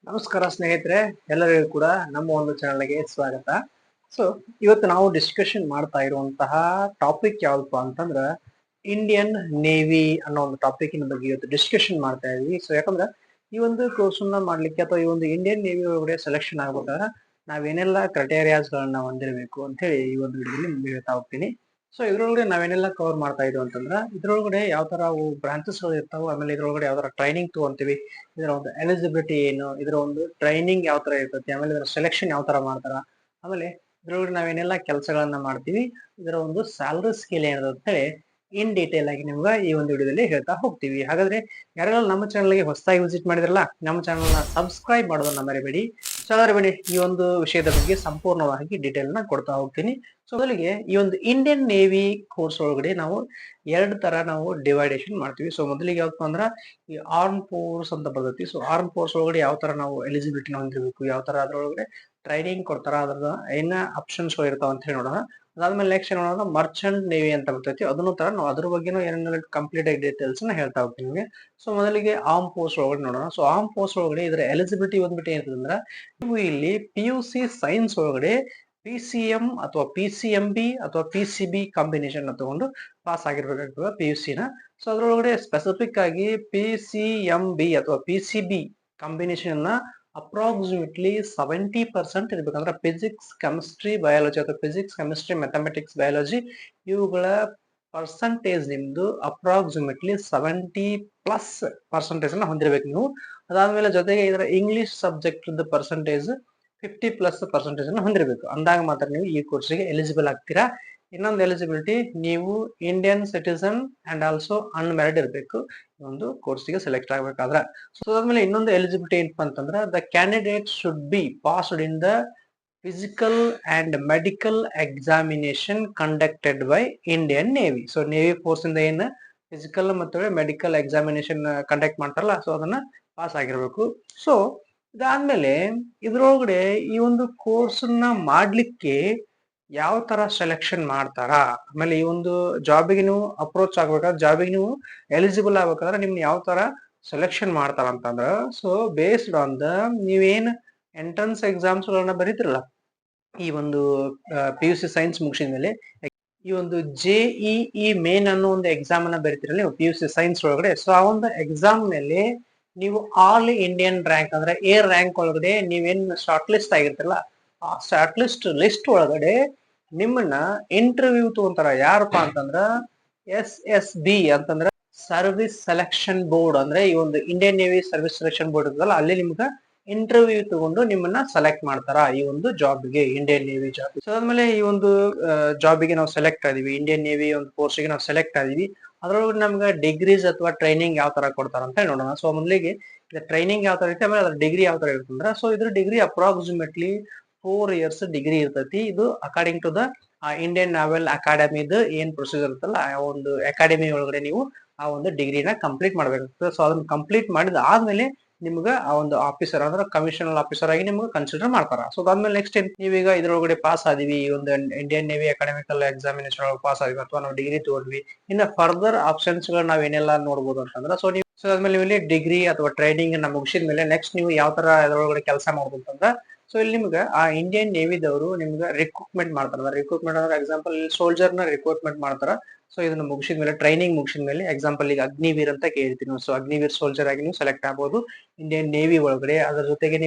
ನಮಸ್ಕಾರ ಸ್ನೇಹಿತರೆ, ಎಲ್ಲರಿಗೂ ಕೂಡ ನಮ್ಮ ಒಂದು ಚಾನಲ್ಗೆ ಸ್ವಾಗತ. ಸೊ ಇವತ್ತು ನಾವು ಡಿಸ್ಕಷನ್ ಮಾಡ್ತಾ ಇರುವಂತಹ ಟಾಪಿಕ್ ಯಾವ್ದಪ್ಪ ಅಂತಂದ್ರ ಇಂಡಿಯನ್ ನೇವಿ ಅನ್ನೋ ಒಂದು ಟಾಪಿಕ್ನ ಬಗ್ಗೆ ಇವತ್ತು ಡಿಸ್ಕಷನ್ ಮಾಡ್ತಾ ಇದೀವಿ. ಸೊ ಯಾಕಂದ್ರೆ ಈ ಒಂದು ಕೋರ್ಸ್ ಮಾಡ್ಲಿಕ್ಕೆ ಅಥವಾ ಈ ಒಂದು ಇಂಡಿಯನ್ ನೇವಿ ಒಳಗಡೆ ಸೆಲೆಕ್ಷನ್ ಆಗ್ಬೇಕಾದ್ರೆ ನಾವೇನೆಲ್ಲ ಕ್ರೈಟೇರಿಯಾಸ್ ಗಳನ್ನ ಹೊಂದಿರಬೇಕು ಅಂತ ಹೇಳಿ ಈ ಒಂದು ವಿಡಿಯೋದಲ್ಲಿ ನಿಮ್ಗೆ ಹೇಳ್ತಾ ಹೋಗ್ತೀನಿ. ಸೊ ಇದ್ರೊಳಗಡೆ ನಾವೇನೆಲ್ಲ ಕವರ್ ಮಾಡ್ತಾ ಇದೀವಿ ಅಂತಂದ್ರ ಇದ್ರೊಳಗಡೆ ಯಾವ ತರ ಬ್ರಾಂಚಸ್ ಗಳು ಇರ್ತಾವ, ಆಮೇಲೆ ಇದ್ರೊಳಗಡೆ ಯಾವ ತರ ಟ್ರೈನಿಂಗ್ ತಗೊಂತೀವಿ, ಇದರ ಒಂದು ಎಲಿಜಿಬಿಲಿಟಿ ಏನು, ಇದರ ಒಂದು ಟ್ರೈನಿಂಗ್ ಯಾವ ತರ ಇರ್ತೈತಿ, ಆಮೇಲೆ ಇದರ ಸೆಲೆಕ್ಷನ್ ಯಾವ ತರ ಮಾಡ್ತಾರ, ಆಮೇಲೆ ಇದ್ರೊಳಗಡೆ ನಾವೇನೆಲ್ಲ ಕೆಲಸಗಳನ್ನ ಮಾಡ್ತೀವಿ, ಇದರ ಒಂದು ಸ್ಯಾಲರಿ ಸ್ಕೇಲ್ ಏನಿದೆ ಅಂತ ಹೇಳಿ ಇನ್ ಡೀಟೇಲ್ ಆಗಿ ನಿಮ್ಗೆ ಈ ಒಂದು ವಿಡಿಯೋದಲ್ಲಿ ಹೇಳ್ತಾ ಹೋಗ್ತೀವಿ. ಹಾಗಾದ್ರೆ ಯಾರೆಲ್ಲ ನಮ್ಮ ಚಾನಲ್ಗೆ ಹೊಸದಾಗಿ ವಿಸಿಟ್ ಮಾಡಿದ್ರಲ್ಲ, ನಮ್ಮ ಚಾನಲ್ ನ ಸಬ್ಸ್ಕ್ರೈಬ್ ಮಾಡೋದನ್ನ ಮರಿಬೇಡಿ. ಸೊ ಹಾಗಾದ್ರೆ ಬನ್ನಿ ಈ ಒಂದು ವಿಷಯದ ಬಗ್ಗೆ ಸಂಪೂರ್ಣವಾಗಿ ಡೀಟೇಲ್ ನ ಕೊಡ್ತಾ ಹೋಗ್ತೀನಿ. ಸೊ ಮೊದಲಿಗೆ ಈ ಒಂದು ಇಂಡಿಯನ್ ನೇವಿ ಕೋರ್ಸ್ ಒಳಗಡೆ ನಾವು ಎರಡು ತರ ನಾವು ಡಿವೈಡೇಷನ್ ಮಾಡ್ತೀವಿ. ಸೊ ಮೊದಲಿಗೆ ಯಾವಪ್ಪ ಅಂದ್ರ ಈ ಆರ್ಮ್ ಫೋರ್ಸ್ ಅಂತ ಬರ್ತೈತಿ. ಸೊ ಆರ್ಮ್ ಫೋರ್ಸ್ ಒಳಗಡೆ ಯಾವ ತರ ನಾವು ಎಲಿಜಿಬಿಲಿಟಿ ಹೊಂದಿರಬೇಕು, ಯಾವ ತರ ಅದ್ರೊಳಗಡೆ ಟ್ರೈನಿಂಗ್ ಕೊಡ್ತಾರ, ಅದ್ರ ಏನ ಆಪ್ಷನ್ಸ್ ಗಳು ಇರ್ತಾವ ಅಂತ ಹೇಳಿ ನೋಡೋಣ. ಅದಾದ್ಮೇಲೆ ನೆಕ್ಸ್ಟ್ ಏನ್ ನೋಡೋಣ, ಮರ್ಚೆಂಟ್ ನೇವಿ ಅಂತ ಬರ್ತೈತಿ. ಅದನ್ನು ತರ ನಾವು ಅದ್ರ ಬಗ್ಗೆನೂ ಏನೇನು ಕಂಪ್ಲೀಟ್ ಆಗಿ ಡೀಟೇಲ್ಸ್ ನ ಹೇಳ್ತಾ ಹೋಗ್ತೀನಿ ನಿಮಗೆ. ಸೊ ಮೊದಲಿಗೆ ಆರ್ಮ್ ಫೋರ್ಸ್ ಒಳಗಡೆ ನೋಡೋಣ. ಸೊ ಆರ್ಮ್ ಫೋರ್ಸ್ ಒಳಗಡೆ ಇದರ ಎಲಿಜಿಬಿಲಿಟಿ ಬಂದ್ಬಿಟ್ಟು ಏನಿರ್ತದಂದ್ರ, ನೀವು ಇಲ್ಲಿ PUC ಸೈನ್ಸ್ ಒಳಗಡೆ PCM ಅಥವಾ PCMB ಅಥವಾ PCB ಕಾಂಬಿನೇಷನ್ ತಗೊಂಡು ಪಾಸ್ ಆಗಿರ್ಬೇಕಾಗ್ತದೆ PUC ನ. ಸೊ ಅದ್ರೊಳಗಡೆ ಸ್ಪೆಸಿಫಿಕ್ ಆಗಿ PCMB ಅಥವಾ PCB ಕಾಂಬಿನೇಷನ್ ನ ಅಪ್ರಾಕ್ಸಿಮೇಟ್ಲಿ 70% ಇರ್ಬೇಕಂದ್ರೆ ಫಿಸಿಕ್ಸ್ ಕೆಮಿಸ್ಟ್ರಿ ಬಯಾಲಜಿ ಅಥವಾ ಫಿಸಿಕ್ಸ್ ಕೆಮಿಸ್ಟ್ರಿ ಮ್ಯಾಥಮೆಟಿಕ್ಸ್ ಬಯಾಲಜಿ ಇವುಗಳ ಪರ್ಸೆಂಟೇಜ್ ನಿಮ್ದು ಅಪ್ರಾಕ್ಸಿಮೇಟ್ಲಿ 70+% ಅನ್ನ ಹೊಂದಿರಬೇಕು ನೀವು. ಅದಾದ್ಮೇಲೆ ಜೊತೆಗೆ ಇದರ ಇಂಗ್ಲಿಷ್ ಸಬ್ಜೆಕ್ಟ್ ಪರ್ಸೆಂಟೇಜ್ 50+% ಅನ್ನು ಹೊಂದಿರಬೇಕು. ಅಂದಾಗ ಮಾತ್ರ ನೀವು ಈ ಕೋರ್ಸ್ಗೆ ಎಲಿಜಿಬಲ್ ಆಗ್ತೀರಾ. ಇನ್ನೊಂದು ಎಲಿಜಿಬಿಲಿಟಿ, ನೀವು Indian citizen and also unmarried ಇರಬೇಕು ಒಂದು ಕೋರ್ಸ್ಗೆ ಸೆಲೆಕ್ಟ್ ಆಗ್ಬೇಕಾದ್ರ. ಸೊ ಅದಾದ್ಮೇಲೆ ಇನ್ನೊಂದು ಎಲಿಜಿಬಿಲಿಟಿ ಏನಪ್ಪಾ ಅಂತಂದ್ರೆ, the candidate should be passed in the physical and medical examination conducted by Indian navy. So navy force ಇಂದ ಏನು ಫಿಸಿಕಲ್ ಮತ್ತು ಮೆಡಿಕಲ್ ಎಕ್ಸಾಮಿನೇಷನ್ ಕಂಡಕ್ಟ್ ಮಾಡ್ತಾರಲ್ಲ, ಸೊ ಅದನ್ನ ಪಾಸ್ ಆಗಿರ್ಬೇಕು. ಸೊ ಇದಾದ್ಮೇಲೆ ಇದ್ರೊಳಗಡೆ ಈ ಒಂದು ಕೋರ್ಸ್ ಮಾಡ್ಲಿಕ್ಕೆ ಯಾವ ತರ ಸೆಲೆಕ್ಷನ್ ಮಾಡ್ತಾರ, ಆಮೇಲೆ ಈ ಒಂದು ಜಾಬಿಗೆ ನೀವು ಅಪ್ರೋಚ್ ಆಗ್ಬೇಕಾದ್ರೆ, ಜಾಬಿಗೆ ನೀವು ಎಲಿಜಿಬಲ್ ಆಗ್ಬೇಕಾದ್ರೆ ನಿಮ್ನ ಯಾವ ತರ ಸೆಲೆಕ್ಷನ್ ಮಾಡ್ತಾರ ಅಂತಂದ್ರ, ಸೊ ಬೇಸ್ಡ್ ಆನ್ ದ ನೀವೇನ್ ಎಂಟ್ರನ್ಸ್ ಎಕ್ಸಾಮ್ಸ್ ಗಳನ್ನ ಬರೀತಿರಲ್ಲ ಈ ಒಂದು PUC ಸೈನ್ಸ್ ಮುಗಿಸಿದ ಮೇಲೆ, ಈ ಒಂದು JEE ಮೇನ್ ಅನ್ನೋ ಒಂದು ಎಕ್ಸಾಮ್ ಅನ್ನ ಬರೀತಿರಲ್ಲ ನೀವು PUC ಸೈನ್ಸ್ ಒಳಗಡೆ. ಸೊ ಆ ಒಂದು ಎಕ್ಸಾಮ್ ಮೇಲೆ ನೀವು ಆಲ್ ಇಂಡಿಯನ್ ರ್ಯಾಂಕ್ ಅಂದ್ರೆ ಎ ರ್ಯಾಂಕ್ ಒಳಗಡೆ ನೀವೇನ್ ಶಾರ್ಟ್ ಲಿಸ್ಟ್ ಆಗಿರ್ತಿರಲ್ಲ, ಆ ಶಾರ್ಟ್ ಲಿಸ್ಟ್ ಒಳಗಡೆ ನಿಮ್ಮನ್ನ ಇಂಟರ್ವ್ಯೂ ತಗೊಂತಾರ. ಯಾರಪ್ಪ ಅಂತಂದ್ರ SSB ಅಂತಂದ್ರ ಸರ್ವಿಸ್ ಸೆಲೆಕ್ಷನ್ ಬೋರ್ಡ್, ಅಂದ್ರೆ ಈ ಒಂದು Indian navy service selection board ಇರ್ತದಲ್ಲ, ಅಲ್ಲಿ ನಿಮ್ಗ ಇಂಟರ್ವ್ಯೂ ತಗೊಂಡು ನಿಮ್ಮನ್ನ ಸೆಲೆಕ್ಟ್ ಮಾಡ್ತಾರ ಈ ಒಂದು ಜಾಬ್ಗೆ, ಇಂಡಿಯನ್ ನೇವಿ ಜಾಬ್. ಸೊ ಆದ್ಮೇಲೆ ಈ ಒಂದು ಜಾಬಿಗೆ ನಾವು ಸೆಲೆಕ್ಟ್ ಆಗಿದೀವಿ, ಇಂಡಿಯನ್ ನೇವಿ ಒಂದು ಕೋರ್ಸ್ಗೆ ನಾವು ಸೆಲೆಕ್ಟ್ ಆಗಿದೀವಿ. ಅದ್ರೊಳಗೆ ನಮ್ಗೆ ಡಿಗ್ರೀಸ್ ಅಥವಾ ಟ್ರೈನಿಂಗ್ ಯಾವ ತರ ಕೊಡ್ತಾರ ಅಂತ ನೋಡೋಣ. ಸೊ ಮೊದಲಿಗೆ ಟ್ರೈನಿಂಗ್ ಯಾವ ತರ ಇರುತ್ತೆ, ಆಮೇಲೆ ಅದ್ರ ಡಿಗ್ರಿ ಯಾವ ತರ ಇರ್ತಂದ್ರ, ಸೊ ಇದ್ರ ಡಿಗ್ರಿ ಅಪ್ರಾಕ್ಸಿಮೇಟ್ಲಿ 4 years ಡಿಗ್ರಿ ಇರ್ತೈತಿ. ಇದು according to the Indian naval ಅಕಾಡೆಮಿದು ಏನ್ ಪ್ರೊಸೀಜರ್ ಇರುತ್ತಲ್ಲ, ಆ ಒಂದು ಅಕಾಡೆಮಿ ಒಳಗಡೆ ನೀವು ಆ ಒಂದು ಡಿಗ್ರಿನ ಕಂಪ್ಲೀಟ್ ಮಾಡ್ಬೇಕಾಗ್ತದೆ. ಸೊ ಅದನ್ನ ಕಂಪ್ಲೀಟ್ ಮಾಡಿದ ಆದ್ಮೇಲೆ ನಿಮ್ಗ ಆ ಒಂದು ಆಫೀಸರ್ ಅಂದ್ರೆ ಕಮಿಷನರ್ ಆಫೀಸರ್ ಆಗಿ ನಿಮ್ಗೆ ಕನ್ಸಿಡರ್ ಮಾಡ್ತಾರ. ಸೊ ಅದಾದ್ಮೇಲೆ ನೆಕ್ಸ್ಟ್ ನೀವೀಗ ಇದ್ರೊಳಗಡೆ ಪಾಸ್ ಆದಿವಿ, ಈ ಒಂದು ಇಂಡಿಯನ್ ನೇವಿ ಅಕಾಡೆಮಿಕಲ್ ಎಕ್ಸಾಮಿನೇಷನ್ ಒಳಗೆ ಪಾಸ್ ಆದಿವಿ ಅಥವಾ ನಾವು ಡಿಗ್ರಿ ತಗೊಂಡ್ವಿ, ಇನ್ನ ಫರ್ದರ್ ಆಪ್ಷನ್ಸ್ ಗಳು ನಾವೇನೆಲ್ಲ ನೋಡ್ಬೋದು ಅಂತಂದ್ರೆ, ಸೊ ನೀವು ಆದ್ಮೇಲೆ ನೀವು ಇಲ್ಲಿ ಡಿಗ್ರಿ ಅಥವಾ ಟ್ರೈನಿಂಗ್ ನ ಮುಗಿಸಿದ ಮೇಲೆ ನೆಕ್ಸ್ಟ್ ನೀವು ಯಾವ ತರ ಅದ್ರೊಳಗಡೆ ಕೆಲಸ ಮಾಡ್ಬೋದು ಅಂತಂದ್ರೆ, ಸೊ ಇಲ್ಲಿ ನಿಮ್ಗೆ ಆ ಇಂಡಿಯನ್ ನೇವಿದವರು ನಿಮ್ಗೆ ರಿಕ್ರೂಟ್ಮೆಂಟ್ ಮಾಡ್ತಾರ. ರಿಕ್ರೂಟ್ಮೆಂಟ್ ಅಂದ್ರೆ ಎಕ್ಸಾಂಪಲ್ ಸೋಲ್ಜರ್ ನ ರಿಕ್ರೂಟ್ಮೆಂಟ್ ಮಾಡ್ತಾರ. ಸೊ ಇದನ್ನ ಮುಗಿಸಿದ ಮೇಲೆ, ಟ್ರೈನಿಂಗ್ ಮುಗಿಸಿದ ಮೇಲೆ, ಎಕ್ಸಾಂಪಲ್ ಈಗ ಅಗ್ನಿವೀರ್ ಅಂತ ಕೇಳ್ತೀನಿ, ಸೊ ಅಗ್ನಿವೀರ್ ಸೋಲ್ಜರ್ ಆಗಿ ನೀವು ಸೆಲೆಕ್ಟ್ ಆಗ್ಬೋದು ಇಂಡಿಯನ್ ನೇವಿ ಒಳಗಡೆ. ಅದ್ರ ಜೊತೆಗೆ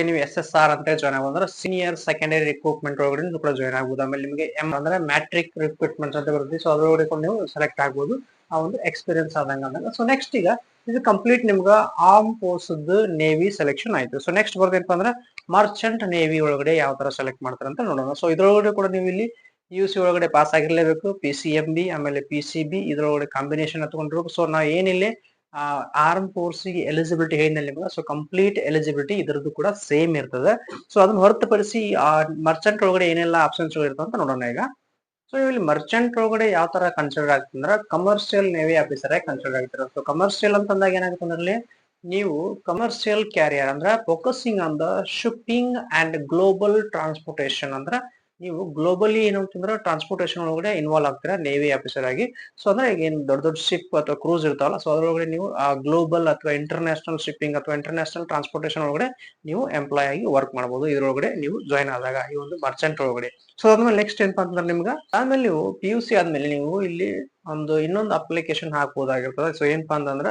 ನೀವು SSR ಅಂತ ಜಾಯ್ನ್ ಆಗ್ಬೋದು, ಅಂದ್ರೆ ಸೀನಿಯರ್ ಸೆಕೆಂಡರಿ ರಿಕ್ರೂಟ್ಮೆಂಟ್ ಒಳಗಡೆ ಕೂಡ ಜಾಯ್ನ್ ಆಗ್ಬೋದು. ಆಮೇಲೆ ನಿಮಗೆ M ಅಂದ್ರೆ ಮ್ಯಾಟ್ರಿಕ್ ರಿಕ್ರೂಟ್ಮೆಂಟ್ ಅಂತ ಬರುತ್ತೆ. ಸೊ ಅದ್ರೊಳಗಡೆ ನೀವು ಸೆಲೆಕ್ಟ್ ಆಗ್ಬೋದು ಆ ಒಂದು ಎಕ್ಸ್ಪೀರಿಯನ್ಸ್ ಆದಂಗ. ಸೊ ನೆಕ್ಸ್ಟ್ ಈಗ ಇದು ಕಂಪ್ಲೀಟ್ ನಿಮ್ಗ ಆರ್ಮ್ ಫೋರ್ಸ್ ನೇವಿ ಸೆಲೆಕ್ಷನ್ ಆಯ್ತು. ಸೊ ನೆಕ್ಸ್ಟ್ ಬರ್ತೇನಪ್ಪ ಅಂದ್ರೆ ಮರ್ಚೆಂಟ್ ನೇವಿ ಒಳಗಡೆ ಯಾವ ತರ ಸೆಲೆಕ್ಟ್ ಮಾಡ್ತಾರೆ ಅಂತ ನೋಡೋಣ. ಸೊ ಇದ್ರೊಳಗಡೆ ಕೂಡ ನೀವು ಇಲ್ಲಿ PUC ಒಳಗಡೆ ಪಾಸ್ ಆಗಿರ್ಲೇಬೇಕು. PCMB ಆಮೇಲೆ PCB ಇದ್ರೊಳಗಡೆ ಕಾಂಬಿನೇಷನ್ ತಗೊಂಡಿರ್ಬೇಕು. ಸೊ ನಾ ಏನಿಲ್ಲಿ ಆರ್ಮ್ ಫೋರ್ಸ್ ಗೆ ಎಲಿಜಿಬಿಲಿಟಿ ಹೇಳಿದ್ನಲ್ಲಿ ನಿಮ್ಗೆ, ಸೊ ಕಂಪ್ಲೀಟ್ ಎಲಿಜಿಬಿಲಿಟಿ ಇದ್ರದ್ದು ಕೂಡ ಸೇಮ್ ಇರ್ತದೆ. ಸೊ ಅದನ್ನ ಹೊರತುಪಡಿಸಿ ಮರ್ಚೆಂಟ್ ಒಳಗಡೆ ಏನೆಲ್ಲ ಆಪ್ಷನ್ಸ್ ಇರ್ತಾವ ಅಂತ ನೋಡೋಣ ಈಗ. ಸೊ ಇಲ್ಲಿ ಮರ್ಚೆಂಟ್ ಒಳಗಡೆ ಯಾವ ತರ ಕನ್ಸಿಡರ್ ಆಗ್ತಂದ್ರ, ಕಮರ್ಷಿಯಲ್ ನೇವಿ ಆಫೀಸರ್ ಆಗಿ ಕನ್ಸಿಡರ್ ಆಗ್ತಾರೆ. ಸೊ ಕಮರ್ಷಿಯಲ್ ಅಂತಂದಾಗ ಏನಾಗುತ್ತೆ ಅಂದ್ರೆ, ನೀವು ಕಮರ್ಷಿಯಲ್ ಕ್ಯಾರಿಯರ್ ಅಂದ್ರೆ focusing on the shipping and global transportation, ಅಂದ್ರೆ ನೀವು ಗ್ಲೋಬಲಿ ಏನಂತಂದ್ರೆ ಟ್ರಾನ್ಸ್ಪೋರ್ಟೇಷನ್ ಒಳಗಡೆ ಇನ್ವಾಲ್ವ್ ಆಗ್ತೀರಾ ನೇವಿ ಆಫೀಸರ್ ಆಗಿ. ಸೊ ಅಂದ್ರೆ ಈಗ ಏನ್ ದೊಡ್ಡ ದೊಡ್ಡ ಶಿಪ್ ಅಥವಾ ಕ್ರೂಸ್ ಇರ್ತಾವಲ್ಲ, ಸೊ ಅದ್ರೊಳಗಡೆ ನೀವು ಆ ಗ್ಲೋಬಲ್ ಅಥವಾ ಇಂಟರ್ನ್ಯಾಷನಲ್ ಶಿಪ್ಪಿಂಗ್ ಅಥವಾ ಇಂಟರ್ನ್ಯಾಷನಲ್ ಟ್ರಾನ್ಸ್ಪೋರ್ಟೇಷನ್ ಒಳಗಡೆ ನೀವು ಎಂಪ್ಲಾಯ್ ಆಗಿ ವರ್ಕ್ ಮಾಡಬಹುದು. ಇದ್ರೊಳಗಡೆ ನೀವು ಜಾಯ್ನ್ ಆದಾಗ ಈ ಒಂದು ಮರ್ಚೆಂಟ್ ಒಳಗಡೆ. ಸೊ ಅದ್ಮೇಲೆ ನೆಕ್ಸ್ಟ್ ಏನಪ್ಪಾ ಅಂತಂದ್ರೆ ನಿಮ್ಗೆ ಆದ್ಮೇಲೆ ನೀವು PUC ಆದ್ಮೇಲೆ ನೀವು ಇಲ್ಲಿ ಒಂದು ಇನ್ನೊಂದು ಅಪ್ಲಿಕೇಶನ್ ಹಾಕ್ಬೋದಾಗಿರ್ತದೆ. ಸೊ ಏನಪ್ಪಾ ಅಂತಂದ್ರ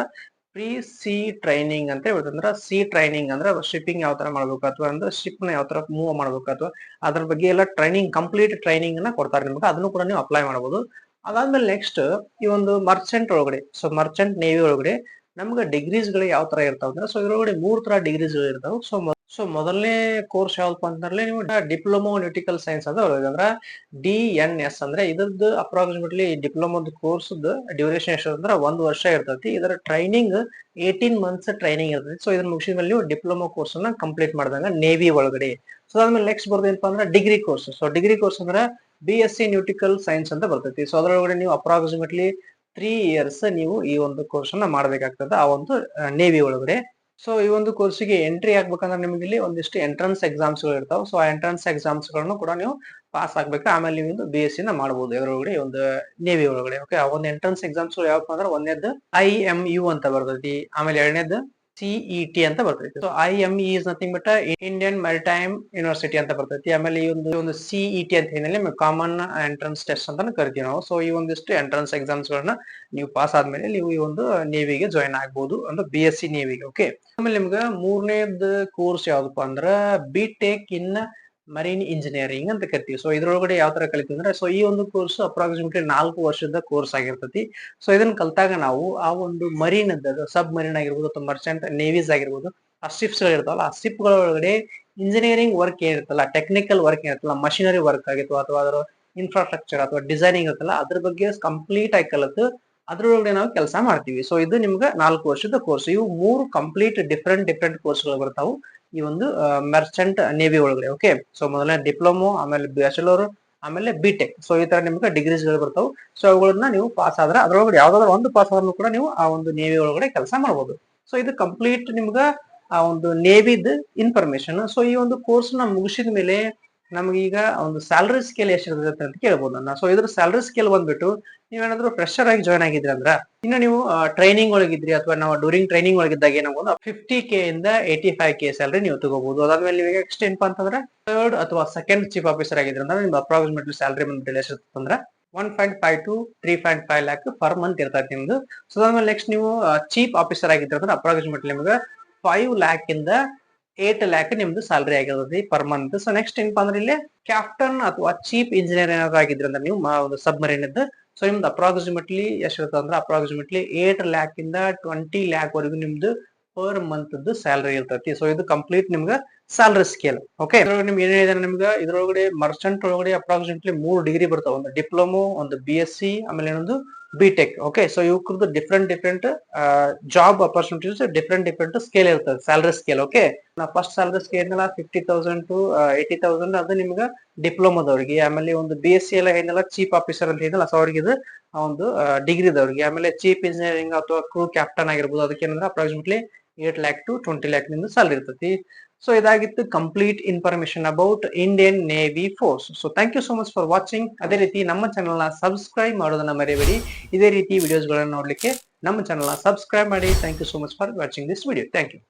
ಪ್ರೀ ಸಿ ಟ್ರೈನಿಂಗ್ ಅಂತ ಹೇಳ್ತಂದ್ರ ಸಿ ಟ್ರೈನಿಂಗ್ ಅಂದ್ರೆ ಶಿಪ್ಪಿಂಗ್ ಯಾವ ತರ ಮಾಡ್ಬೇಕು ಅಥವಾ ಅಂದ್ರೆ ಶಿಪ್ ನ ಯಾವ ತರ ಮೂವ್ ಮಾಡ್ಬೇಕು ಅಥವಾ ಅದ್ರ ಬಗ್ಗೆ ಎಲ್ಲ ಟ್ರೈನಿಂಗ್ ಕಂಪ್ಲೀಟ್ ಟ್ರೈನಿಂಗ್ ಅನ್ನ ಕೊಡ್ತಾರೆ ನಿಮ್ಗೆ. ಅದನ್ನು ಕೂಡ ನೀವು ಅಪ್ಲೈ ಮಾಡಬಹುದು. ಅದಾದ್ಮೇಲೆ ನೆಕ್ಸ್ಟ್ ಈ ಒಂದು ಮರ್ಚೆಂಟ್ ಒಳಗಡೆ, ಸೊ ಮರ್ಚೆಂಟ್ ನೇವಿ ಒಳಗಡೆ ನಮ್ಗೆ ಡಿಗ್ರೀಸ್ ಗಳು ಯಾವ ತರ ಇರ್ತಾವ ಅಂದ್ರೆ, ಸೊ ಇದ್ರೊಳಗಡೆ 3 ತರ ಡಿಗ್ರೀಸ್ ಗಳು ಇರ್ತಾವ. ಸೊ ಮೊದಲನೇ ಕೋರ್ಸ್ ಯಾವ್ದಪ್ಪ ಅಂತಂದ್ರೆ ನೀವು ಡಿಪ್ಲೊಮಾ ನ್ಯೂಟಿಕಲ್ ಸೈನ್ಸ್ ಅಂತ ಅಂದ್ರೆ DNS ಅಂದ್ರೆ ಇದ್ರದ್ದು ಅಪ್ರಾಕ್ಸಿಮೇಟ್ಲಿ ಡಿಪ್ಲೊಮಾದ ಕೋರ್ಸ್ ಡ್ಯೂರೇಷನ್ ಎಷ್ಟು ಅಂದ್ರೆ 1 ವರ್ಷ ಇರ್ತೈತಿ. ಇದರ ಟ್ರೈನಿಂಗ್ 18 ಮಂತ್ಸ್ ಟ್ರೈನಿಂಗ್ ಇರ್ತೈತಿ. ಸೊ ಇದನ್ನ ಮುಗಿಸಿದ ಮೇಲೆ ನೀವು ಡಿಪ್ಲೊಮಾ ಕೋರ್ಸ್ ಅನ್ನ ಕಂಪ್ಲೀಟ್ ಮಾಡಿದಾಗ ನೇವಿ ಒಳಗಡೆ. ಸೊ ಅದ್ಮೇಲೆ ನೆಕ್ಸ್ಟ್ ಬರೋದೇನಪ್ಪ ಅಂದ್ರೆ degree course. So degree course ಅಂದ್ರೆ BSc ನ್ಯೂಟಿಕಲ್ ಸೈನ್ಸ್ ಅಂತ ಬರ್ತೈತಿ. ಸೊ ಅದ್ರೊಳಗಡೆ ನೀವು ಅಪ್ರಾಕ್ಸಿಮೇಟ್ಲಿ 3 ಇಯರ್ಸ್ ನೀವು ಈ ಒಂದು ಕೋರ್ಸ್ ಅನ್ನ ಮಾಡ್ಬೇಕಾಗ್ತದೆ ಆ ಒಂದು ನೇವಿ ಒಳಗಡೆ. ಸೊ ಈ ಒಂದು ಕೋರ್ಸಿಗೆ ಎಂಟ್ರಿ ಆಗ್ಬೇಕಂದ್ರೆ ನಿಮ್ಗೆ ಇಲ್ಲಿ ಒಂದಿಷ್ಟು ಎಂಟ್ರನ್ಸ್ ಎಕ್ಸಾಮ್ಸ್ ಗಳು ಇರ್ತಾವ. ಸೊ ಆ ಎಂಟ್ರನ್ಸ್ ಎಕ್ಸಾಮ್ಸ್ ಗಳನ್ನು ಕೂಡ ನೀವು ಪಾಸ್ ಆಗ್ಬೇಕು. ಆಮೇಲೆ ನೀವು ಒಂದು BSc ನ ಮಾಡಬಹುದು ಇದರೊಳಗಡೆ ಒಂದು ನೇವಿ ಒಳಗಡೆ. ಓಕೆ, ಆ ಒಂದು ಎಂಟ್ರನ್ಸ್ ಎಕ್ಸಾಮ್ಸ್ ಯಾವಪ್ಪ ಅಂದ್ರೆ ಒಂದೇದ್ದು IMU ಅಂತ ಬರ್ತೈತಿ, ಆಮೇಲೆ ಎರಡನೇದು CET ಅಂತ ಬರ್ತೈತಿ. So IME is nothing but Indian maritime university ಅಂತ ಬರ್ತೈತಿ. ಆಮೇಲೆ ಈ ಒಂದು CET ಅಂತ ಏನಿಲ್ಲ ಕಾಮನ್ ಎಂಟ್ರನ್ಸ್ ಟೆಸ್ಟ್ ಅಂತ ಕರಿತೀವಿ ನಾವು. ಸೊ ಈ ಒಂದಿಷ್ಟು ಎಂಟ್ರನ್ಸ್ ಎಕ್ಸಾಮ್ಸ್ ಗಳನ್ನ ನೀವು ಪಾಸ್ ಆದ್ಮೇಲೆ ನೀವು ಈ ಒಂದು ನೇವಿಗೆ ಜಾಯಿನ್ ಆಗ್ಬಹುದು ಅಂದ್ರೆ BSc ನೇವಿಗೆ. ಓಕೆ, ಆಮೇಲೆ ನಿಮ್ಗೆ ಮೂರನೇದ್ ಕೋರ್ಸ್ ಯಾವ್ದಪ್ಪ ಅಂದ್ರ BTech ಇನ್ ಮರೀನ್ ಇಂಜಿನಿಯರಿಂಗ್ ಅಂತ ಕರಿತೀವಿ. ಸೊ ಇದ್ರೊಳಗಡೆ ಯಾವ ತರ ಕಲಿತೀವಿ ಅಂದ್ರೆ, ಸೊ ಈ ಒಂದು ಕೋರ್ಸ್ ಅಪ್ರಾಕ್ಸಿಮೇಟ್ಲಿ 4 ವರ್ಷದ ಕೋರ್ಸ್ ಆಗಿರ್ತೈತಿ. ಸೊ ಇದನ್ನ ಕಲ್ತಾಗ ನಾವು ಆ ಒಂದು ಮರೀನ್ ಸಬ್ ಮರೀನ್ ಆಗಿರ್ಬೋದು ಅಥವಾ ಮರ್ಚೆಂಟ್ ನೇವೀಸ್ ಆಗಿರ್ಬೋದು, ಆ ಶಿಪ್ಸ್ ಗಳು ಇರ್ತಾವಲ್ಲ, ಆ ಶಿಪ್ ಗಳ ಒಳಗಡೆ ಇಂಜಿನಿಯರಿಂಗ್ ವರ್ಕ್ ಏನಿರ್ತಲ್ಲ, ಟೆಕ್ನಿಕಲ್ ವರ್ಕ್ ಏನಿರ್ತಲ್ಲ, ಮಷಿನರಿ ವರ್ಕ್ ಆಗಿತ್ತು ಅಥವಾ ಅದರ ಇನ್ಫ್ರಾಸ್ಟ್ರಕ್ಚರ್ ಅಥವಾ ಡಿಸೈನಿಂಗ್ ಇರ್ತಲ್ಲ, ಅದ್ರ ಬಗ್ಗೆ ಕಂಪ್ಲೀಟ್ ಆಗಿ ಕಲಿತು ಅದ್ರೊಳಗಡೆ ನಾವು ಕೆಲಸ ಮಾಡ್ತೀವಿ. ಸೊ ಇದು ನಿಮ್ಗೆ 4 ವರ್ಷದ ಕೋರ್ಸ್. ಇವು 3 ಕಂಪ್ಲೀಟ್ ಡಿಫ್ರೆಂಟ್ ಕೋರ್ಸ್ ಗಳು ಬರ್ತಾವು ಈ ಒಂದು ಮರ್ಚೆಂಟ್ ನೇವಿ ಒಳಗಡೆ. ಓಕೆ, ಸೊ ಮೊದಲನೇ ಡಿಪ್ಲೊಮೊ, ಆಮೇಲೆ ಬ್ಯಾಚುಲರ್, ಆಮೇಲೆ BTech. ಸೊ ಈ ತರ ನಿಮ್ಗೆ ಡಿಗ್ರೀಸ್ ಗಳು ಬರ್ತಾವು. ಸೊ ಅವುಗಳನ್ನ ನೀವು ಪಾಸ್ ಆದ್ರೆ ಅದ್ರೊಳಗಡೆ ಯಾವ್ದಾದ್ರು ಒಂದು ಪಾಸ್ ಆದ್ರೂ ಕೂಡ ನೀವು ಆ ಒಂದು ನೇವಿ ಒಳಗಡೆ ಕೆಲಸ ಮಾಡಬಹುದು. ಸೊ ಇದು ಕಂಪ್ಲೀಟ್ ನಿಮ್ಗ ಆ ಒಂದು ನೇವಿದ್ ಇನ್ಫಾರ್ಮೇಶನ್. ಸೊ ಈ ಒಂದು ಕೋರ್ಸ್ ನ ಮುಗಿಸಿದ ಮೇಲೆ ನಮ್ಗೀಗ ಒಂದು ಸ್ಯಾಲರಿ ಸ್ಕೇಲ್ ಎಷ್ಟಿರುತ್ತೆ ಅಂತ ಕೇಳ್ಬೋದು ನನ್ನ. ಸೊ ಇದ್ರ ಸ್ಯಾಲರಿ ಸ್ಕೇಲ್ ಬಂದ್ಬಿಟ್ಟು ನೀವೇನಾದ್ರೂ ಫ್ರೆಶರ್ ಆಗಿ ಜಾಯ್ನ್ ಆಗಿದ್ರಿ ಅಂದ್ರ, ಇನ್ನು ನೀವು ಟ್ರೈನಿಂಗ್ ಒಳಗಿದ್ರಿ ಅಥವಾ ನಾವು ಡ್ಯೂರಿಂಗ್ ಟ್ರೈನಿಂಗ್ ಒಳಗಿದ್ದಾಗ ಏನಾಗ್ಬೋದು 50K ಇಂದ 85K ಸ್ಯಾಲರಿ ನೀವು ತಗೋಬಹುದು. ಅದಾದ್ಮೇಲೆ ನೀವು ನೆಕ್ಸ್ಟ್ ಏನಪ್ಪಾ ಅಂತಂದ್ರೆ ಥರ್ಡ್ ಅಥವಾ ಸೆಕೆಂಡ್ ಚೀಫ್ ಆಫೀಸರ್ ಆಗಿದ್ರಿ ಅಂದ್ರೆ ನಿಮ್ಗೆ ಅಪ್ರಾಕ್ಸಿಮೇಟ್ಲಿ ಸ್ಯಾಲರಿ ಬಂದ್ಬಿಟ್ಟು ಎಷ್ಟಿರ್ತಂದ್ರೆ 1.5 to 3.5 ಲ್ಯಾಕ್ ಪರ್ ಮಂತ್ ಇರ್ತೈತಿ ನಿಮ್ದು. ಸೊ ಅದಾದ್ಮೇಲೆ ನೆಕ್ಸ್ಟ್ ನೀವು ಚೀಫ್ ಆಫೀಸರ್ ಆಗಿದ್ರಿ ಅಂದ್ರೆ ಅಪ್ರಾಕ್ಸಿಮೇಟ್ಲಿ ನಿಮ್ಗೆ 5 ಲ್ಯಾಕ್ ಇಂದ 8 ಲ್ಯಾಕ್ ನಿಮ್ದು ಸ್ಯಾಲರಿ ಆಗಿರ್ತೈತಿ ಪರ್ ಮಂತ್. ಸೊ ನೆಕ್ಸ್ಟ್ ಏನಪ್ಪಾ ಅಂದ್ರೆ ಇಲ್ಲಿ ಕ್ಯಾಪ್ಟನ್ ಅಥವಾ ಚೀಫ್ ಇಂಜಿನಿಯರ್ ಏನಾದ್ರು ಆಗಿದ್ರಿ ಅಂದ್ರೆ ನೀವು ಒಂದು ಸಬ್ಮರೀನ್ ಇದ್ದು, ಸೊ ನಿಮ್ದು ಅಪ್ರಾಕ್ಸಿಮೇಟ್ಲಿ ಎಷ್ಟಿರುತ್ತೆ ಅಂದ್ರೆ ಅಪ್ರಾಕ್ಸಿಮೇಟ್ಲಿ 8 ಲ್ಯಾಕ್ ಇಂದ 20 ಲ್ಯಾಕ್ ವರೆಗೂ ನಿಮ್ದು ಪರ್ ಮಂತ್ ಸ್ಯಾಲರಿ ಇರ್ತೈತಿ. ಸೊ ಇದು ಕಂಪ್ಲೀಟ್ ನಿಮ್ಗೆ ಸ್ಯಾಲರಿ ಸ್ಕೇಲ್. ಓಕೆ, ನಿಮ್ಗೆ ಏನಿದೆ ನಿಮ್ಗೆ ಇದ್ರೊಳಗಡೆ ಮರ್ಚೆಂಟ್ ಒಳಗಡೆ ಅಪ್ರಾಕ್ಸಿಮೇಟ್ಲಿ 3 ಡಿಗ್ರಿ ಬರ್ತಾವ, ಒಂದು ಡಿಪ್ಲೊಮೊ, ಒಂದು BSc, ಆಮೇಲೆ ಇನ್ನೊಂದು BTech. ಓಕೆ, ಸೊ ಇವಕ್ಕದ್ದು different job opportunities different scale ಇರ್ತದೆ ಸ್ಯಾಲರಿ ಸ್ಕೇಲ್. ಓಕೆ, ನಾ ಫಸ್ಟ್ ಸ್ಯಾಲರಿ ಸ್ಕೇಲ್ 50,000 to 80,000 ಅದು ನಿಮ್ಗೆ ಡಿಪ್ಲೊಮಾದವ್ರಿಗೆ, ಆಮೇಲೆ ಒಂದು BSc ಎಲ್ಲ ಏನೆಲ್ಲ ಚೀಫ್ ಆಫೀಸರ್ ಅಂತ ಏನಿಲ್ಲ ಸೊ ಅವ್ರಿಗೆ ಇದು ಒಂದು ಡಿಗ್ರಿದವ್ರಿಗೆ, ಆಮೇಲೆ ಚೀಫ್ ಇಂಜಿನಿಯರಿಂಗ್ ಅಥವಾ ಕ್ರೂ ಕ್ಯಾಪ್ಟನ್ ಆಗಿರ್ಬೋದು ಅದಕ್ಕೆ ಏನಂದ್ರೆ ಅಪ್ರಾಕ್ಸಿಮೇಟ್ಲಿ 8 ಲ್ಯಾಕ್ to 20 ಲ್ಯಾಕ್ ನಿಮ್ದು ಸ್ಯಾಲರಿ ಇರ್ತೈತಿ. ಸೊ ಇದಾಗಿತ್ತು complete information about Indian navy force. So thank you so much for watching. ಅದೇ ರೀತಿ ನಮ್ಮ ಚಾನಲ್ ನ ಸಬ್ಸ್ಕ್ರೈಬ್ ಮಾಡೋದನ್ನ ಮರೆಯಬೇಡಿ. ಇದೇ ರೀತಿ ವಿಡಿಯೋಸ್ ಗಳನ್ನ ನೋಡ್ಲಿಕ್ಕೆ ನಮ್ಮ ಚಾನಲ್ ನ ಸಬ್ಸ್ಕ್ರೈಬ್ ಮಾಡಿ. Thank you so much for watching this video. Thank you.